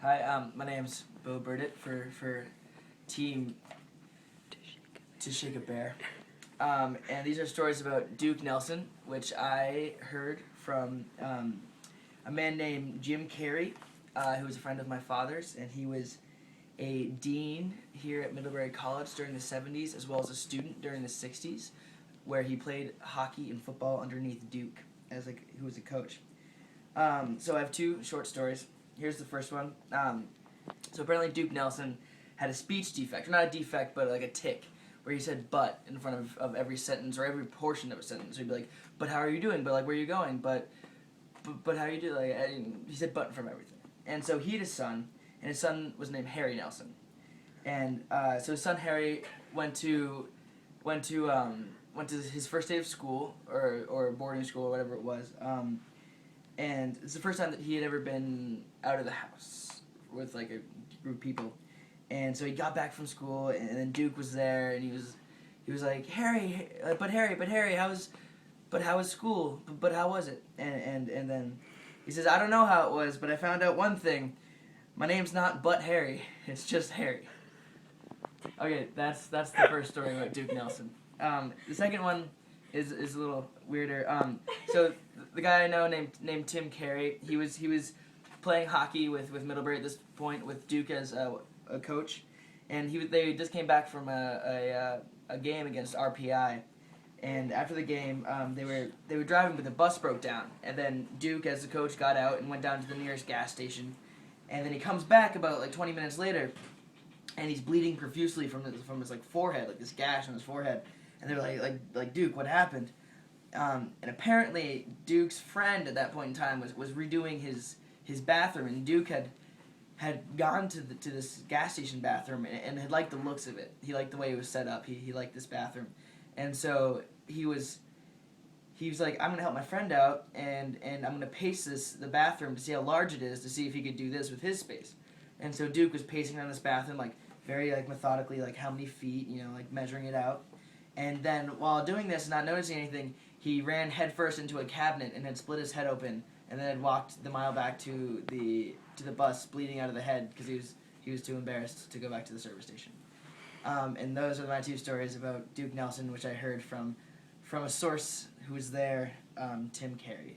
Hi, my name's Bo Burdett for Team To Shake a Bear. And these are stories about Duke Nelson, which I heard from a man named Jim Carey, who was a friend of my father's, and he was a dean here at Middlebury College during the 70s, as well as a student during the 60s, where he played hockey and football underneath Duke, who was a coach. So I have two short stories. Here's the first one. So apparently Duke Nelson had a speech defect, or not a defect, but like a tick, where he said "but" in front of every sentence or every portion of a sentence. So he'd be like, "But how are you doing? But like, where are you going? But how are you doing?" And he said "but" from everything. And so he had a son, and his son was named Harry Nelson. And so his son Harry went to his first day of school or boarding school or whatever it was. And it's the first time that he had ever been out of the house with like a group of people. And so he got back from school, and then Duke was there, and he was like, Harry, how was school? But how was it? And then he says, I don't know how it was, but I found out one thing. My name's not But Harry. It's just Harry. Okay, that's the first story about Duke Nelson. The second one is a little weirder. So the guy I know named Tim Carey, he was playing hockey with Middlebury at this point with Duke as a coach, and they just came back from a game against RPI, and after the game they were driving, but the bus broke down, and then Duke as the coach got out and went down to the nearest gas station, and then he comes back about like 20 minutes later, and he's bleeding profusely from his like forehead, like this gash on his forehead. And they're like Duke, what happened? And apparently Duke's friend at that point in time was redoing his bathroom, and Duke had gone to this gas station bathroom and had liked the looks of it. He liked the way it was set up. He liked this bathroom, and so he was like, I'm gonna help my friend out, and I'm gonna pace the bathroom to see how large it is, to see if he could do this with his space. And so Duke was pacing around this bathroom like very like methodically, like how many feet, like measuring it out. And then while doing this, not noticing anything, he ran headfirst into a cabinet and had split his head open, and then had walked the mile back to the bus, bleeding out of the head because he was too embarrassed to go back to the service station. And those are my two stories about Duke Nelson, which I heard from a source who was there, Tim Carey.